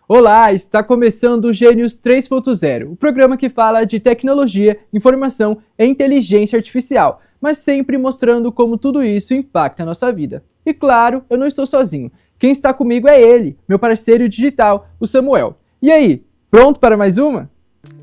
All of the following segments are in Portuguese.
Olá, está começando o Gênios 3.0, o programa que fala de tecnologia, informação e inteligência artificial, mas sempre mostrando como tudo isso impacta a nossa vida. E claro, eu não estou sozinho. Quem está comigo é ele, meu parceiro digital, o Samuel. E aí, pronto para mais uma?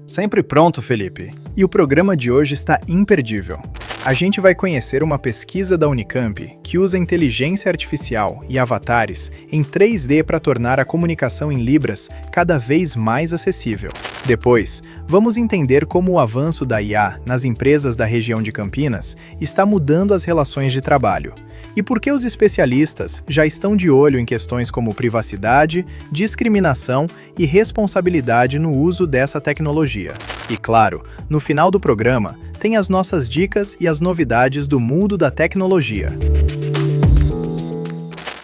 Sempre pronto, Felipe. E o programa de hoje está imperdível. A gente vai conhecer uma pesquisa da Unicamp que usa inteligência artificial e avatares em 3D para tornar a comunicação em Libras cada vez mais acessível. Depois, vamos entender como o avanço da IA nas empresas da região de Campinas está mudando as relações de trabalho. E por que os especialistas já estão de olho em questões como privacidade, discriminação e responsabilidade no uso dessa tecnologia. E claro, no final do programa, tem as nossas dicas e as novidades do mundo da tecnologia.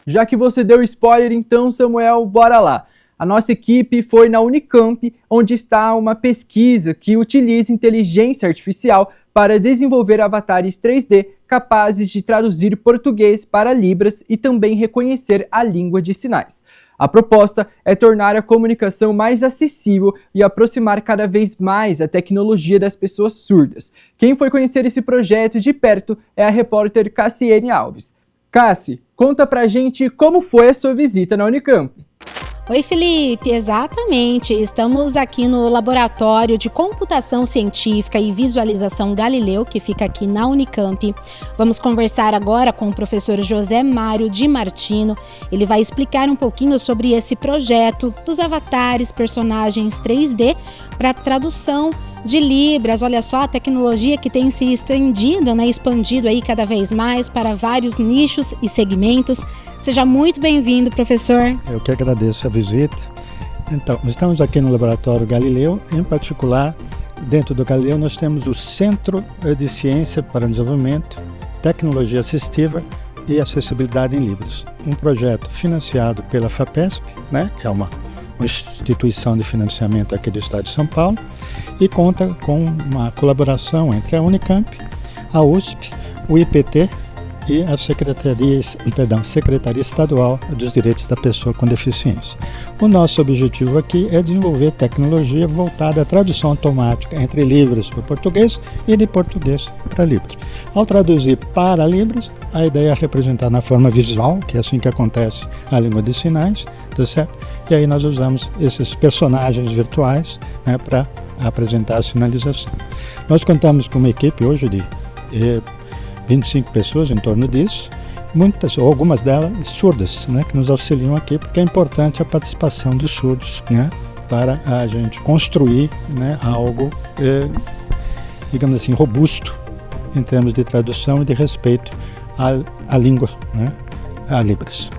Já que você deu spoiler, então, Samuel, bora lá. A nossa equipe foi na Unicamp, onde está uma pesquisa que utiliza inteligência artificial para desenvolver avatares 3D capazes de traduzir português para Libras e também reconhecer a língua de sinais. A proposta é tornar a comunicação mais acessível e aproximar cada vez mais a tecnologia das pessoas surdas. Quem foi conhecer esse projeto de perto é a repórter Cassiane Alves. Cassi, conta pra gente como foi a sua visita na Unicamp. Oi, Felipe, exatamente. Estamos aqui no Laboratório de Computação Científica e Visualização Galileu, que fica aqui na Unicamp. Vamos conversar agora com o professor José Mário Di Martino. Ele vai explicar um pouquinho sobre esse projeto dos avatares, personagens 3D para tradução de Libras. Olha só a tecnologia que tem se estendido, expandido aí cada vez mais para vários nichos e segmentos. Seja muito bem-vindo, professor. Eu que agradeço a visita. Então, estamos aqui no Laboratório Galileu, em particular, dentro do Galileu nós temos o Centro de Ciência para o Desenvolvimento, Tecnologia Assistiva e Acessibilidade em Libras. Um projeto financiado pela FAPESP, que é uma instituição de financiamento aqui do Estado de São Paulo, e conta com uma colaboração entre a Unicamp, a USP, o IPT e a Secretaria Estadual dos Direitos da Pessoa com Deficiência. O nosso objetivo aqui é desenvolver tecnologia voltada à tradução automática entre Libras para português e de português para Libras. Ao traduzir para Libras, a ideia é representar na forma visual, que é assim que acontece a língua de sinais, tá certo? E aí nós usamos esses personagens virtuais para apresentar a sinalização. Nós contamos com uma equipe hoje de 25 pessoas em torno disso, algumas delas surdas, que nos auxiliam aqui, porque é importante a participação dos surdos, para a gente construir algo, digamos assim, robusto em termos de tradução e de respeito à língua, a Libras.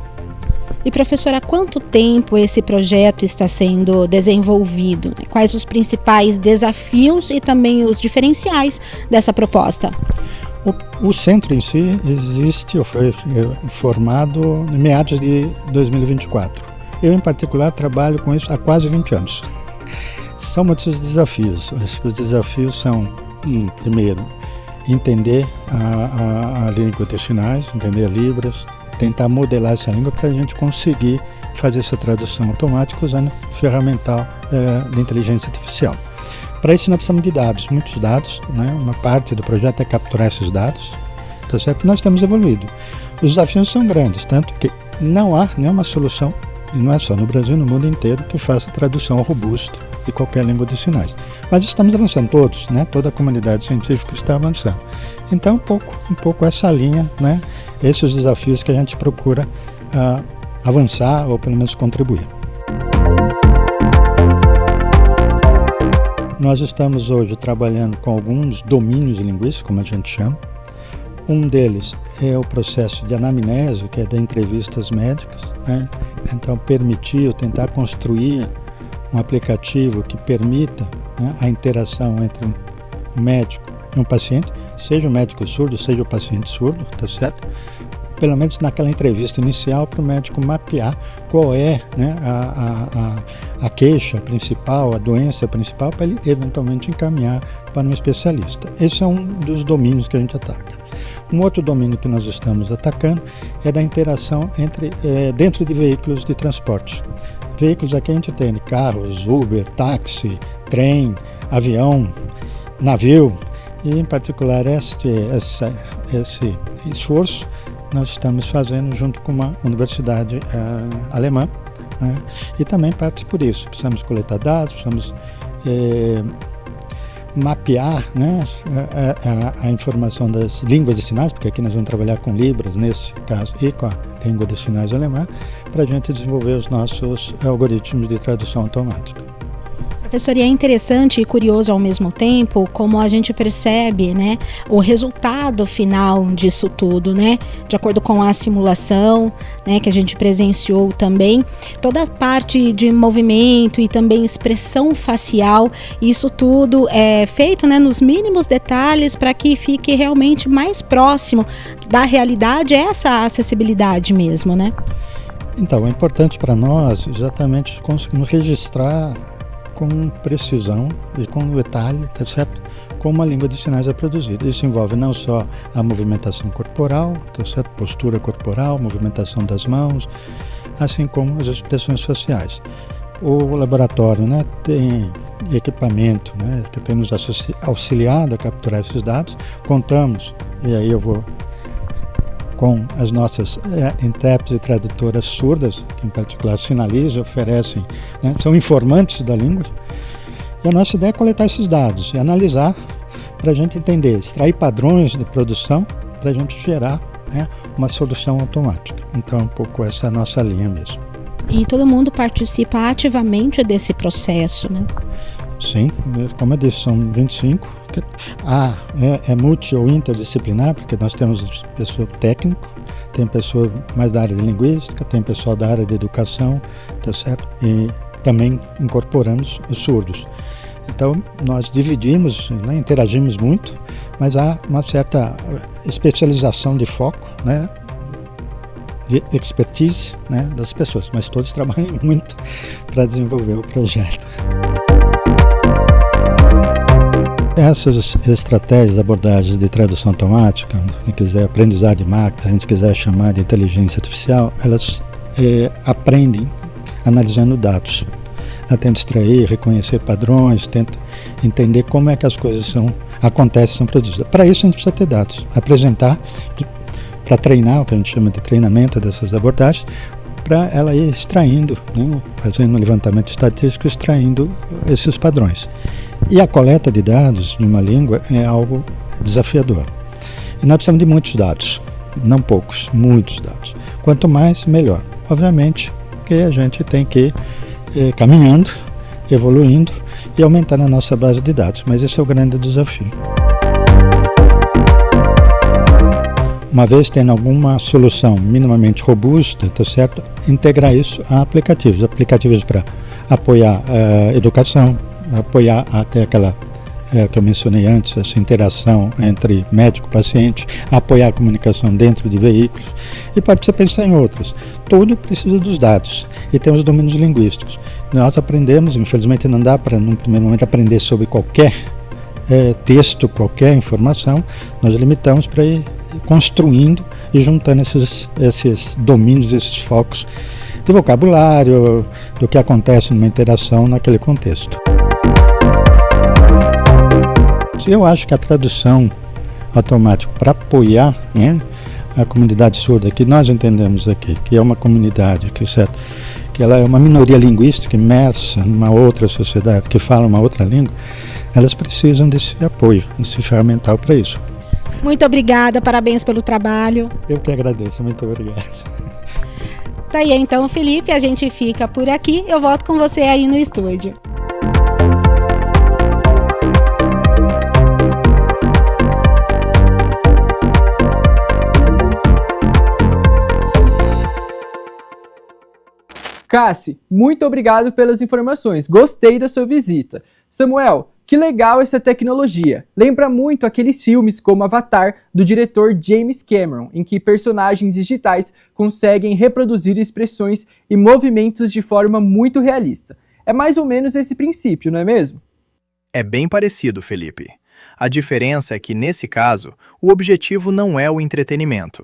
E, professora, há quanto tempo esse projeto está sendo desenvolvido? Quais os principais desafios e também os diferenciais dessa proposta? O centro em si existe, ou foi formado em meados de 2024. Eu, em particular, trabalho com isso há quase 20 anos. São muitos desafios. Acho que os desafios são, primeiro, entender a língua de sinais, entender Libras, tentar modelar essa língua para a gente conseguir fazer essa tradução automática usando ferramental de inteligência artificial. Para isso nós precisamos de dados, muitos dados, Uma parte do projeto é capturar esses dados, tá certo? Nós temos evoluído. Os desafios são grandes, tanto que não há nenhuma solução, e não é só no Brasil, no mundo inteiro, que faça tradução robusta de qualquer língua de sinais. Mas estamos avançando todos, toda a comunidade científica está avançando. Então, um pouco essa linha, esses desafios que a gente procura avançar ou pelo menos contribuir. Nós estamos hoje trabalhando com alguns domínios linguísticos, como a gente chama. Um deles é o processo de anamnese, que é de entrevistas médicas, Então, tentar construir um aplicativo que permita a interação entre um médico e um paciente, seja o médico surdo, seja o paciente surdo, tá certo? Pelo menos naquela entrevista inicial, para o médico mapear qual é a queixa principal, a doença principal, para ele eventualmente encaminhar para um especialista. Esse é um dos domínios que a gente ataca. Um outro domínio que nós estamos atacando é da interação dentro de veículos de transporte. Veículos aqui a gente tem carros, Uber, táxi, trem, avião, navio, e em particular esse esforço nós estamos fazendo junto com uma universidade alemã, né? E também parte por isso, precisamos coletar dados, precisamos mapear, né, a informação das línguas de sinais, porque aqui nós vamos trabalhar com Libras, nesse caso, e com a língua de sinais alemã, para a gente desenvolver os nossos algoritmos de tradução automática. Professor, e é interessante e curioso ao mesmo tempo como a gente percebe, né, o resultado final disso tudo, né, de acordo com a simulação, né, que a gente presenciou também, toda a parte de movimento e também expressão facial, isso tudo é feito, né, nos mínimos detalhes para que fique realmente mais próximo da realidade, essa acessibilidade mesmo, né? Então, é importante para nós exatamente conseguirmos registrar com precisão e com detalhe, tá certo? Como a língua de sinais é produzida. Isso envolve não só a movimentação corporal, tá certo? Postura corporal, movimentação das mãos, assim como as expressões faciais. O laboratório, né, tem equipamento, né, que tem nos auxiliado a capturar esses dados. Contamos, e aí eu vou com as nossas intérpretes e tradutoras surdas, que em particular sinalizam, oferecem, né, são informantes da língua. E a nossa ideia é coletar esses dados e analisar para a gente entender, extrair padrões de produção para a gente gerar, né, uma solução automática. Então, um pouco essa é a nossa linha mesmo. E todo mundo participa ativamente desse processo, né? Sim, como eu disse, são 25. É multi ou interdisciplinar, porque nós temos pessoa técnico, tem pessoa mais da área de linguística, tem pessoal da área de educação, tá certo? E também incorporamos os surdos. Então, nós dividimos, né, interagimos muito, mas há uma certa especialização de foco, né, de expertise, né, das pessoas, mas todos trabalham muito para desenvolver o projeto. Essas estratégias, abordagens de tradução automática, se quiser aprendizado de máquina, se a gente quiser chamar de inteligência artificial, elas aprendem analisando dados. Ela tenta extrair, reconhecer padrões, tenta entender como é que as coisas acontecem, são produzidas. Para isso a gente precisa ter dados, apresentar, para treinar, o que a gente chama de treinamento dessas abordagens, para ela ir extraindo, né, fazendo um levantamento estatístico, extraindo esses padrões. E a coleta de dados de uma língua é algo desafiador. E nós precisamos de muitos dados, não poucos, muitos dados. Quanto mais, melhor. Obviamente que a gente tem que ir caminhando, evoluindo e aumentando a nossa base de dados, mas esse é o grande desafio. Uma vez tendo alguma solução minimamente robusta, tá certo? Integrar isso a aplicativos para apoiar a educação, apoiar até aquela que eu mencionei antes, essa interação entre médico e paciente, apoiar a comunicação dentro de veículos, e pode você pensar em outras. Tudo precisa dos dados, e tem os domínios linguísticos. Nós aprendemos, infelizmente não dá para, num primeiro momento, aprender sobre qualquer texto, qualquer informação, nós limitamos para ir construindo e juntando esses domínios, esses focos de vocabulário, do que acontece numa interação naquele contexto. Eu acho que a tradução automática para apoiar, né, a comunidade surda que nós entendemos aqui, que é uma comunidade que ela é uma minoria linguística imersa numa outra sociedade que fala uma outra língua, elas precisam desse apoio, desse ferramental para isso. Muito obrigada, parabéns pelo trabalho. Eu que agradeço, muito obrigado. Tá aí então, Felipe, a gente fica por aqui, eu volto com você aí no estúdio. Cassi, muito obrigado pelas informações. Gostei da sua visita. Samuel, que legal essa tecnologia. Lembra muito aqueles filmes como Avatar, do diretor James Cameron, em que personagens digitais conseguem reproduzir expressões e movimentos de forma muito realista. É mais ou menos esse princípio, não é mesmo? É bem parecido, Felipe. A diferença é que, nesse caso, o objetivo não é o entretenimento.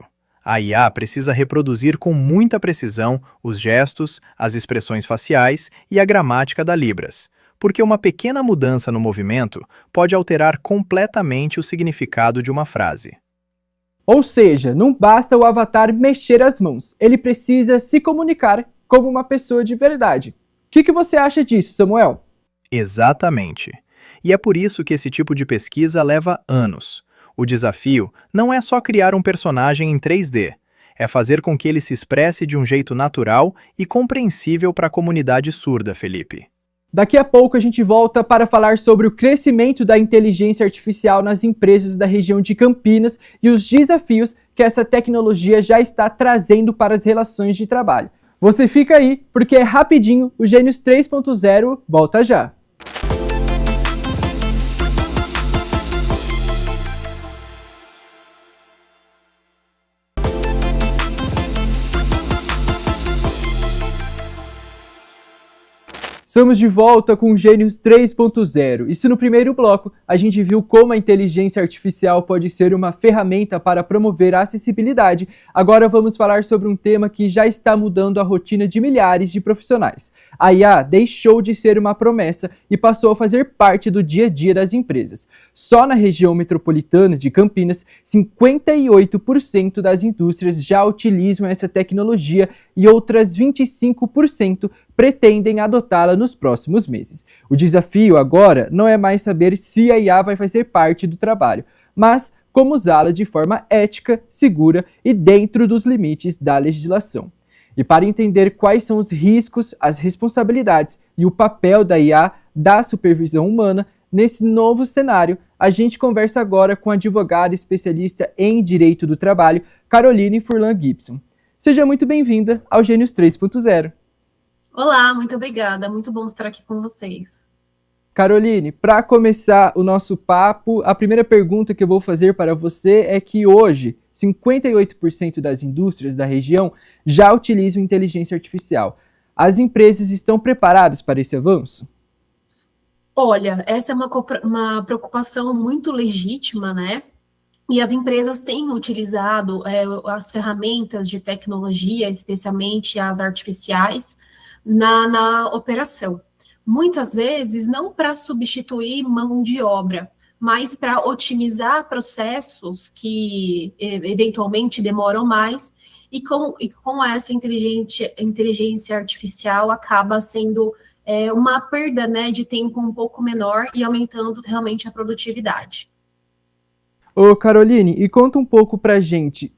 A IA precisa reproduzir com muita precisão os gestos, as expressões faciais e a gramática da Libras, porque uma pequena mudança no movimento pode alterar completamente o significado de uma frase. Ou seja, não basta o avatar mexer as mãos, ele precisa se comunicar como uma pessoa de verdade. O que você acha disso, Samuel? Exatamente. E é por isso que esse tipo de pesquisa leva anos. O desafio não é só criar um personagem em 3D, é fazer com que ele se expresse de um jeito natural e compreensível para a comunidade surda, Felipe. Daqui a pouco a gente volta para falar sobre o crescimento da inteligência artificial nas empresas da região de Campinas e os desafios que essa tecnologia já está trazendo para as relações de trabalho. Você fica aí, porque é rapidinho, o Gênios 3.0 volta já. Estamos de volta com o Gênios 3.0. E se no primeiro bloco a gente viu como a inteligência artificial pode ser uma ferramenta para promover a acessibilidade, agora vamos falar sobre um tema que já está mudando a rotina de milhares de profissionais. A IA deixou de ser uma promessa e passou a fazer parte do dia a dia das empresas. Só na região metropolitana de Campinas, 58% das indústrias já utilizam essa tecnologia e outras 25% pretendem adotá-la nos próximos meses. O desafio agora não é mais saber se a IA vai fazer parte do trabalho, mas como usá-la de forma ética, segura e dentro dos limites da legislação. E para entender quais são os riscos, as responsabilidades e o papel da IA da supervisão humana nesse novo cenário, a gente conversa agora com a advogada especialista em Direito do Trabalho, Caroline Furlan Gibson. Seja muito bem-vinda ao Gênios 3.0. Olá, muito obrigada. Muito bom estar aqui com vocês. Caroline, para começar o nosso papo, a primeira pergunta que eu vou fazer para você é que hoje 58% das indústrias da região já utilizam inteligência artificial. As empresas estão preparadas para esse avanço? Olha, essa é uma preocupação muito legítima, né? E as empresas têm utilizado as ferramentas de tecnologia, especialmente as artificiais, na operação. Muitas vezes não para substituir mão de obra, mas para otimizar processos que eventualmente demoram mais, e com essa inteligência artificial acaba sendo uma perda, né, de tempo um pouco menor e aumentando realmente a produtividade. Ô Caroline, e conta um pouco pra gente,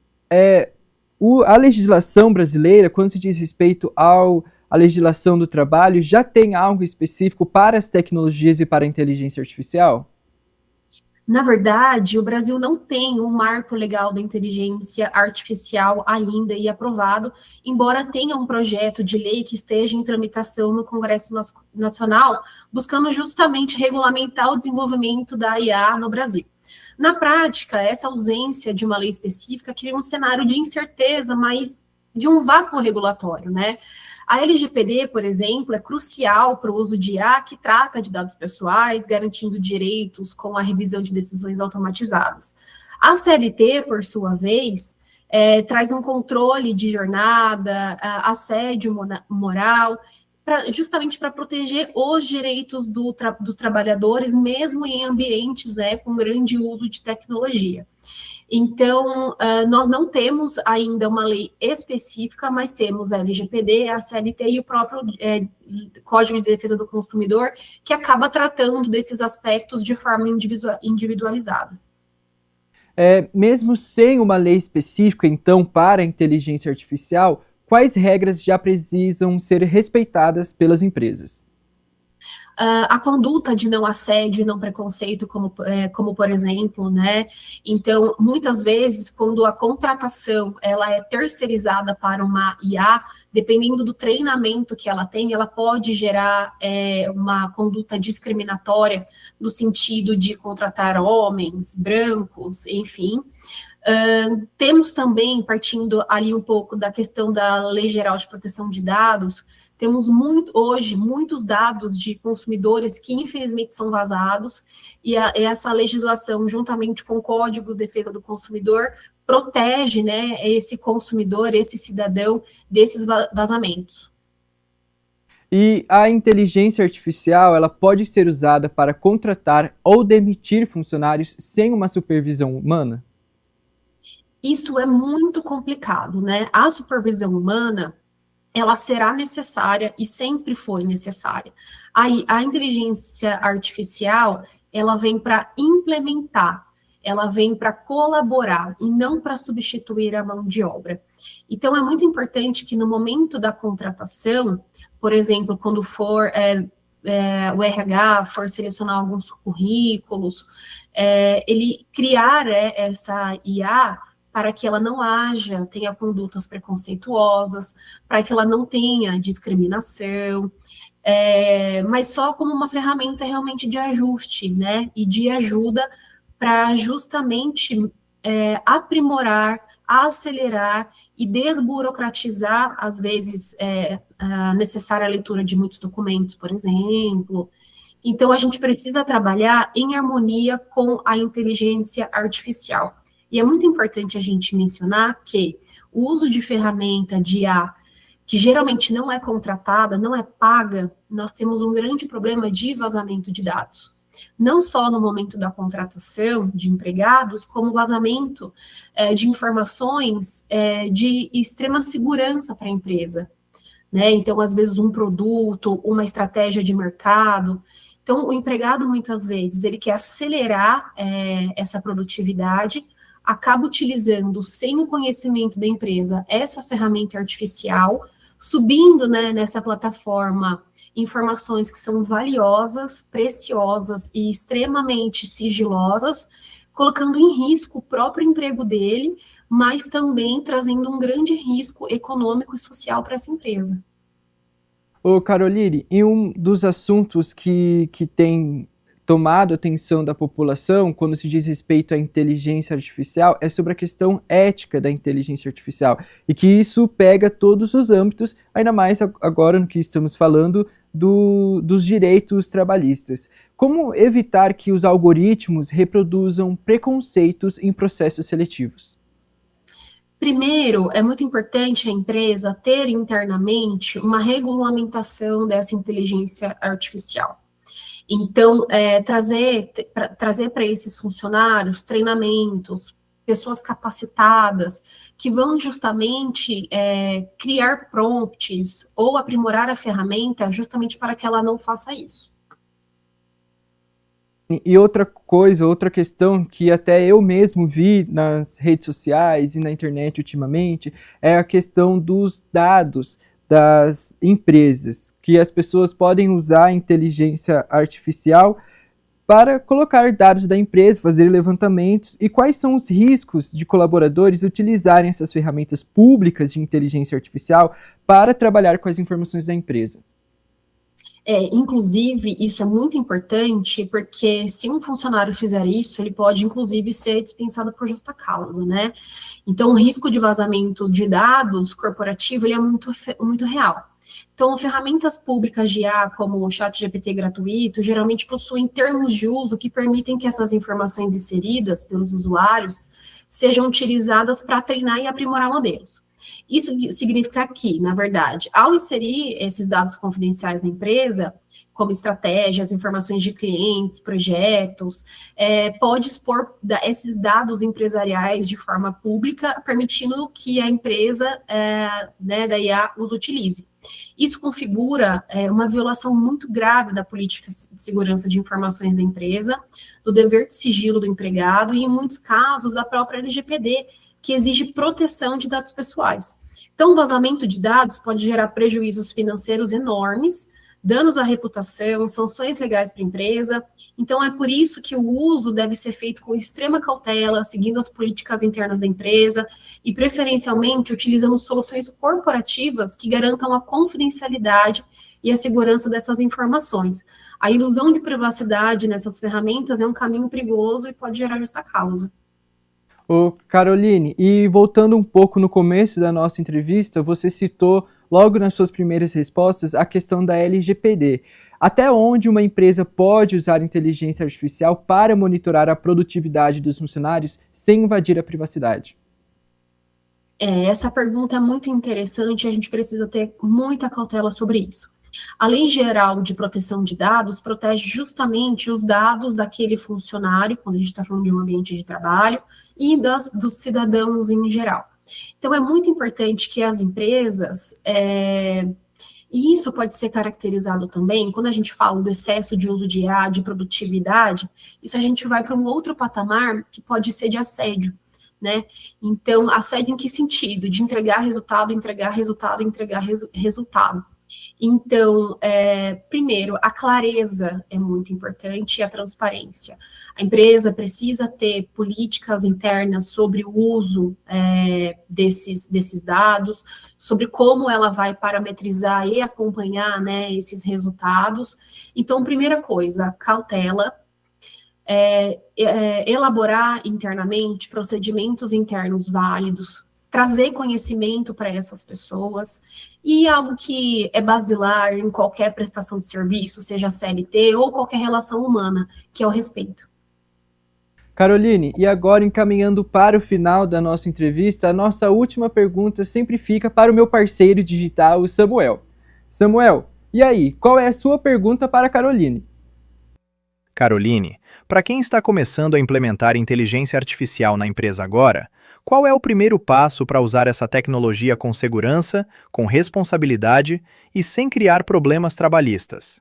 a legislação brasileira, quando se diz respeito à legislação do trabalho, já tem algo específico para as tecnologias e para a inteligência artificial? Na verdade, o Brasil não tem um marco legal da inteligência artificial ainda e aprovado, embora tenha um projeto de lei que esteja em tramitação no Congresso Nacional, buscando justamente regulamentar o desenvolvimento da IA no Brasil. Na prática, essa ausência de uma lei específica cria um cenário de incerteza, mas de um vácuo regulatório, né? A LGPD, por exemplo, é crucial para o uso de IA, que trata de dados pessoais, garantindo direitos com a revisão de decisões automatizadas. A CLT, por sua vez, traz um controle de jornada, assédio moral, justamente para proteger os direitos dos trabalhadores, mesmo em ambientes, né, com grande uso de tecnologia. Então, nós não temos ainda uma lei específica, mas temos a LGPD, a CLT e o próprio Código de Defesa do Consumidor, que acaba tratando desses aspectos de forma individualizada. Mesmo sem uma lei específica, então, para a inteligência artificial, quais regras já precisam ser respeitadas pelas empresas? A conduta de não assédio e não preconceito, como por exemplo, né? Então, muitas vezes, quando a contratação ela é terceirizada para uma IA, dependendo do treinamento que ela tem, ela pode gerar uma conduta discriminatória no sentido de contratar homens, brancos, enfim. Temos também, partindo ali um pouco da questão da Lei Geral de Proteção de Dados, temos hoje muitos dados de consumidores que infelizmente são vazados, e essa legislação, juntamente com o Código de Defesa do Consumidor, protege, né, esse consumidor, esse cidadão desses vazamentos. E a inteligência artificial, ela pode ser usada para contratar ou demitir funcionários sem uma supervisão humana? Isso é muito complicado, né? A supervisão humana, ela será necessária e sempre foi necessária. Aí, a inteligência artificial, ela vem para implementar, ela vem para colaborar e não para substituir a mão de obra. Então, é muito importante que no momento da contratação, por exemplo, quando for o RH for selecionar alguns currículos, ele criar essa IA para que ela não tenha condutas preconceituosas, para que ela não tenha discriminação, mas só como uma ferramenta realmente de ajuste, né, e de ajuda para justamente aprimorar, acelerar e desburocratizar, às vezes, a necessária leitura de muitos documentos, por exemplo. Então, a gente precisa trabalhar em harmonia com a inteligência artificial. E é muito importante a gente mencionar que o uso de ferramenta de IA, que geralmente não é contratada, não é paga, nós temos um grande problema de vazamento de dados. Não só no momento da contratação de empregados, como vazamento de informações de extrema segurança para a empresa, né? Então, às vezes, um produto, uma estratégia de mercado. Então, o empregado, muitas vezes, ele quer acelerar essa produtividade, acaba utilizando, sem o conhecimento da empresa, essa ferramenta artificial, subindo, né, nessa plataforma informações que são valiosas, preciosas e extremamente sigilosas, colocando em risco o próprio emprego dele, mas também trazendo um grande risco econômico e social para essa empresa. Ô Caroline, e um dos assuntos que tem tomado a atenção da população quando se diz respeito à inteligência artificial é sobre a questão ética da inteligência artificial, e que isso pega todos os âmbitos, ainda mais agora no que estamos falando dos direitos trabalhistas. Como evitar que os algoritmos reproduzam preconceitos em processos seletivos? Primeiro, é muito importante a empresa ter internamente uma regulamentação dessa inteligência artificial. Então, trazer para esses funcionários treinamentos, pessoas capacitadas, que vão justamente criar prompts ou aprimorar a ferramenta justamente para que ela não faça isso. E outra coisa, outra questão que até eu mesmo vi nas redes sociais e na internet ultimamente, é a questão dos dados das empresas, que as pessoas podem usar a inteligência artificial para colocar dados da empresa, fazer levantamentos, e quais são os riscos de colaboradores utilizarem essas ferramentas públicas de inteligência artificial para trabalhar com as informações da empresa. Inclusive, isso é muito importante, porque se um funcionário fizer isso, ele pode, inclusive, ser dispensado por justa causa, né? Então, o risco de vazamento de dados corporativo, ele é muito real. Então, ferramentas públicas de IA, como o ChatGPT gratuito, geralmente possuem termos de uso que permitem que essas informações inseridas pelos usuários sejam utilizadas para treinar e aprimorar modelos. Isso significa que, na verdade, ao inserir esses dados confidenciais na empresa, como estratégias, informações de clientes, projetos, pode expor esses dados empresariais de forma pública, permitindo que a empresa da IA os utilize. Isso configura uma violação muito grave da política de segurança de informações da empresa, do dever de sigilo do empregado e, em muitos casos, da própria LGPD, que exige proteção de dados pessoais. Então, o vazamento de dados pode gerar prejuízos financeiros enormes, danos à reputação, sanções legais para a empresa. Então, é por isso que o uso deve ser feito com extrema cautela, seguindo as políticas internas da empresa e, preferencialmente, utilizando soluções corporativas que garantam a confidencialidade e a segurança dessas informações. A ilusão de privacidade nessas ferramentas é um caminho perigoso e pode gerar justa causa. Ô Caroline, e voltando um pouco no começo da nossa entrevista, você citou logo nas suas primeiras respostas a questão da LGPD. Até onde uma empresa pode usar inteligência artificial para monitorar a produtividade dos funcionários sem invadir a privacidade? Essa pergunta é muito interessante e a gente precisa ter muita cautela sobre isso. A Lei Geral de Proteção de Dados protege justamente os dados daquele funcionário, quando a gente está falando de um ambiente de trabalho, e dos cidadãos em geral. Então, é muito importante que as empresas, e isso pode ser caracterizado também, quando a gente fala do excesso de uso de IA, de produtividade, isso a gente vai para um outro patamar que pode ser de assédio, né? Então, assédio em que sentido? De entregar resultado, entregar resultado, entregar resultado. Então, primeiro, a clareza é muito importante e a transparência. A empresa precisa ter políticas internas sobre o uso desses dados, sobre como ela vai parametrizar e acompanhar, né, esses resultados. Então, primeira coisa, cautela. Elaborar internamente procedimentos internos válidos, trazer conhecimento para essas pessoas, e algo que é basilar em qualquer prestação de serviço, seja CLT ou qualquer relação humana, que é o respeito. Caroline, e agora encaminhando para o final da nossa entrevista, a nossa última pergunta sempre fica para o meu parceiro digital, o Samuel. Samuel, e aí, qual é a sua pergunta para a Caroline? Caroline, para quem está começando a implementar inteligência artificial na empresa agora, qual é o primeiro passo para usar essa tecnologia com segurança, com responsabilidade e sem criar problemas trabalhistas?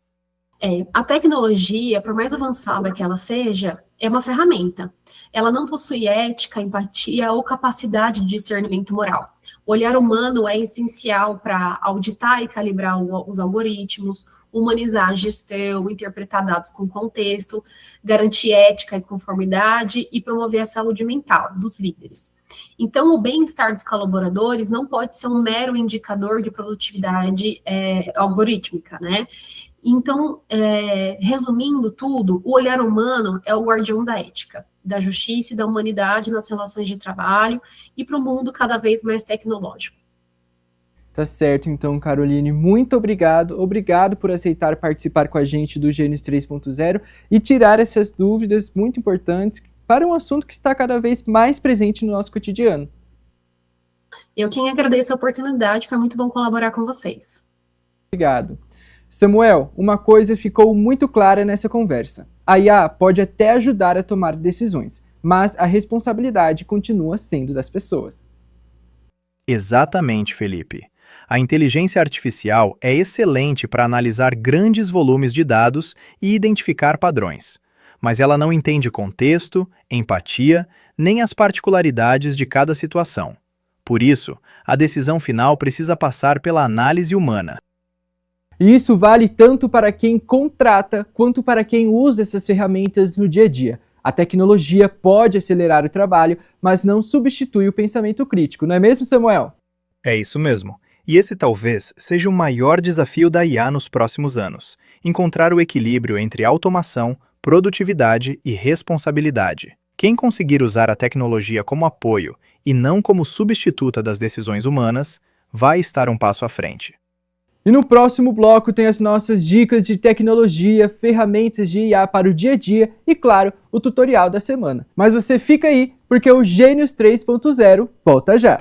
A tecnologia, por mais avançada que ela seja, é uma ferramenta. Ela não possui ética, empatia ou capacidade de discernimento moral. O olhar humano é essencial para auditar e calibrar os algoritmos, humanizar a gestão, interpretar dados com contexto, garantir ética e conformidade e promover a saúde mental dos líderes. Então, o bem-estar dos colaboradores não pode ser um mero indicador de produtividade algorítmica, né? Então, resumindo tudo, o olhar humano é o guardião da ética, da justiça e da humanidade nas relações de trabalho e para um mundo cada vez mais tecnológico. Tá certo, então, Caroline, muito obrigado. Obrigado por aceitar participar com a gente do Gênios 3.0 e tirar essas dúvidas muito importantes para um assunto que está cada vez mais presente no nosso cotidiano. Eu quem agradeço a oportunidade, foi muito bom colaborar com vocês. Obrigado. Samuel, uma coisa ficou muito clara nessa conversa. A IA pode até ajudar a tomar decisões, mas a responsabilidade continua sendo das pessoas. Exatamente, Felipe. A inteligência artificial é excelente para analisar grandes volumes de dados e identificar padrões, mas ela não entende contexto, empatia, nem as particularidades de cada situação. Por isso, a decisão final precisa passar pela análise humana. E isso vale tanto para quem contrata quanto para quem usa essas ferramentas no dia a dia. A tecnologia pode acelerar o trabalho, mas não substitui o pensamento crítico, não é mesmo, Samuel? É isso mesmo. E esse talvez seja o maior desafio da IA nos próximos anos: encontrar o equilíbrio entre automação, produtividade e responsabilidade. Quem conseguir usar a tecnologia como apoio e não como substituta das decisões humanas, vai estar um passo à frente. E no próximo bloco tem as nossas dicas de tecnologia, ferramentas de IA para o dia a dia e, claro, o tutorial da semana. Mas você fica aí, porque o Gênios 3.0 volta já!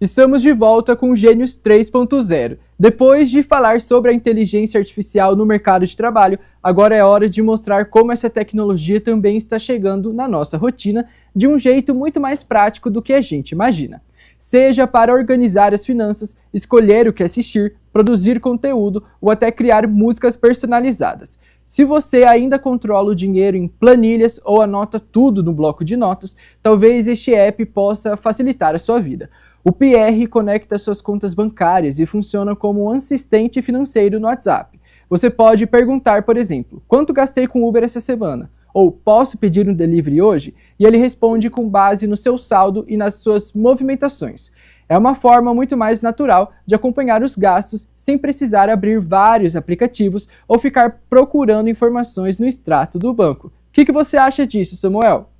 Estamos de volta com o Gênios 3.0. Depois de falar sobre a inteligência artificial no mercado de trabalho, agora é hora de mostrar como essa tecnologia também está chegando na nossa rotina de um jeito muito mais prático do que a gente imagina. Seja para organizar as finanças, escolher o que assistir, produzir conteúdo ou até criar músicas personalizadas. Se você ainda controla o dinheiro em planilhas ou anota tudo no bloco de notas, talvez este app possa facilitar a sua vida. O PR conecta suas contas bancárias e funciona como um assistente financeiro no WhatsApp. Você pode perguntar, por exemplo, quanto gastei com Uber essa semana? Ou posso pedir um delivery hoje? E ele responde com base no seu saldo e nas suas movimentações. É uma forma muito mais natural de acompanhar os gastos sem precisar abrir vários aplicativos ou ficar procurando informações no extrato do banco. O que você acha disso, Samuel?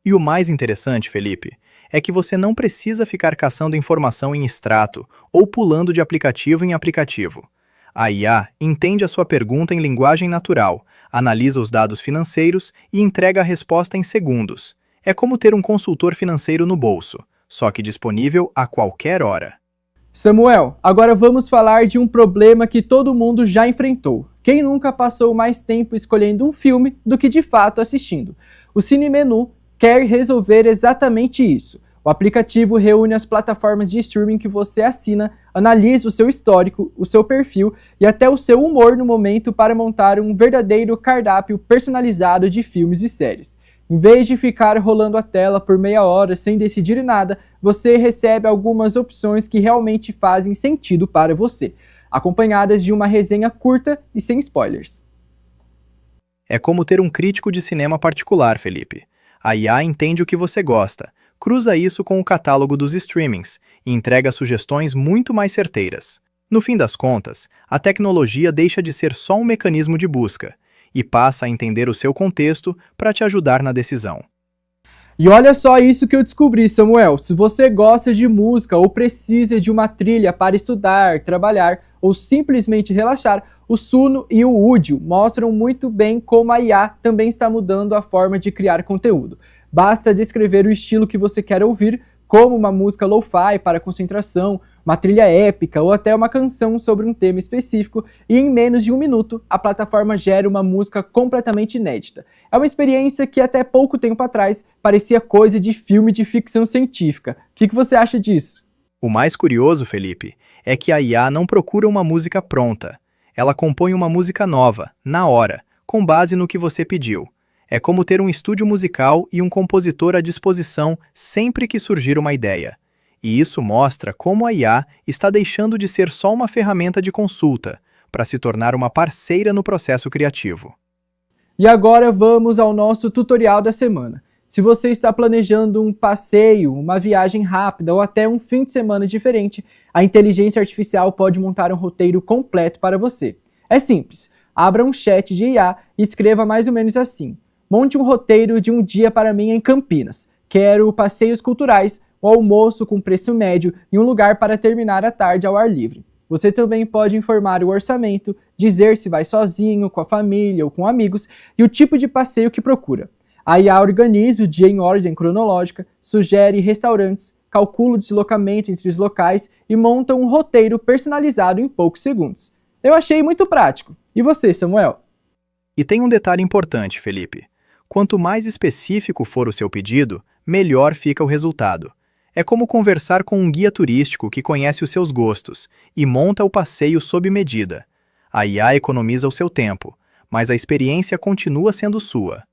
E o mais interessante, Felipe, é que você não precisa ficar caçando informação em extrato ou pulando de aplicativo em aplicativo. A IA entende a sua pergunta em linguagem natural, analisa os dados financeiros e entrega a resposta em segundos. É como ter um consultor financeiro no bolso, só que disponível a qualquer hora. Samuel, agora vamos falar de um problema que todo mundo já enfrentou. Quem nunca passou mais tempo escolhendo um filme do que de fato assistindo? O Cine Menu quer resolver exatamente isso. O aplicativo reúne as plataformas de streaming que você assina, analisa o seu histórico, o seu perfil e até o seu humor no momento para montar um verdadeiro cardápio personalizado de filmes e séries. Em vez de ficar rolando a tela por meia hora sem decidir nada, você recebe algumas opções que realmente fazem sentido para você, acompanhadas de uma resenha curta e sem spoilers. É como ter um crítico de cinema particular, Felipe. A IA entende o que você gosta, cruza isso com o catálogo dos streamings e entrega sugestões muito mais certeiras. No fim das contas, a tecnologia deixa de ser só um mecanismo de busca e passa a entender o seu contexto para te ajudar na decisão. E olha só isso que eu descobri, Samuel. Se você gosta de música ou precisa de uma trilha para estudar, trabalhar ou simplesmente relaxar, o Suno e o Udio mostram muito bem como a IA também está mudando a forma de criar conteúdo. Basta descrever o estilo que você quer ouvir, como uma música lo-fi para concentração, uma trilha épica ou até uma canção sobre um tema específico, e em menos de 1 minuto a plataforma gera uma música completamente inédita. É uma experiência que até pouco tempo atrás parecia coisa de filme de ficção científica. O que você acha disso? O mais curioso, Felipe, é que a IA não procura uma música pronta. Ela compõe uma música nova, na hora, com base no que você pediu. É como ter um estúdio musical e um compositor à disposição sempre que surgir uma ideia. E isso mostra como a IA está deixando de ser só uma ferramenta de consulta, para se tornar uma parceira no processo criativo. E agora vamos ao nosso tutorial da semana. Se você está planejando um passeio, uma viagem rápida ou até um fim de semana diferente, a inteligência artificial pode montar um roteiro completo para você. É simples, abra um chat de IA e escreva mais ou menos assim: monte um roteiro de um dia para mim em Campinas. Quero passeios culturais, um almoço com preço médio e um lugar para terminar a tarde ao ar livre. Você também pode informar o orçamento, dizer se vai sozinho, com a família ou com amigos e o tipo de passeio que procura. A IA organiza o dia em ordem cronológica, sugere restaurantes, calcula o deslocamento entre os locais e monta um roteiro personalizado em poucos segundos. Eu achei muito prático. E você, Samuel? E tem um detalhe importante, Felipe. Quanto mais específico for o seu pedido, melhor fica o resultado. É como conversar com um guia turístico que conhece os seus gostos e monta o passeio sob medida. A IA economiza o seu tempo, mas a experiência continua sendo sua.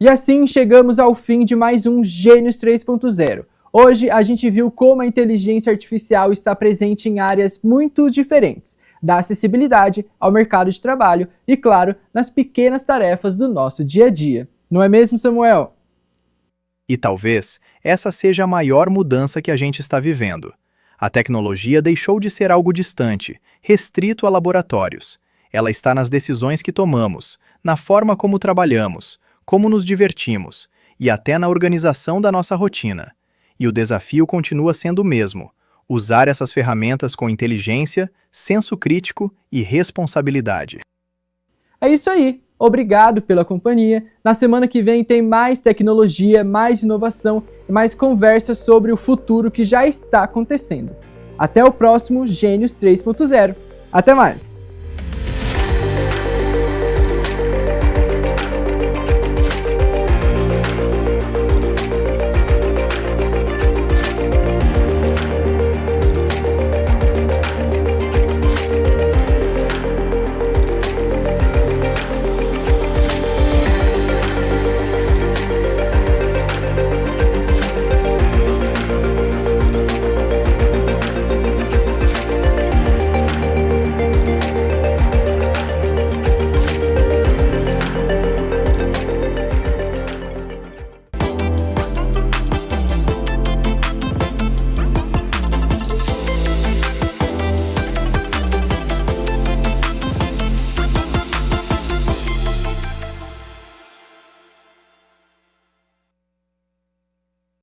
E assim chegamos ao fim de mais um Gênios 3.0. Hoje a gente viu como a inteligência artificial está presente em áreas muito diferentes, da acessibilidade ao mercado de trabalho e, claro, nas pequenas tarefas do nosso dia a dia. Não é mesmo, Samuel? E talvez essa seja a maior mudança que a gente está vivendo. A tecnologia deixou de ser algo distante, restrito a laboratórios. Ela está nas decisões que tomamos, na forma como trabalhamos, como nos divertimos e até na organização da nossa rotina. E o desafio continua sendo o mesmo: usar essas ferramentas com inteligência, senso crítico e responsabilidade. É isso aí. Obrigado pela companhia. Na semana que vem tem mais tecnologia, mais inovação e mais conversas sobre o futuro que já está acontecendo. Até o próximo Gênios 3.0. Até mais!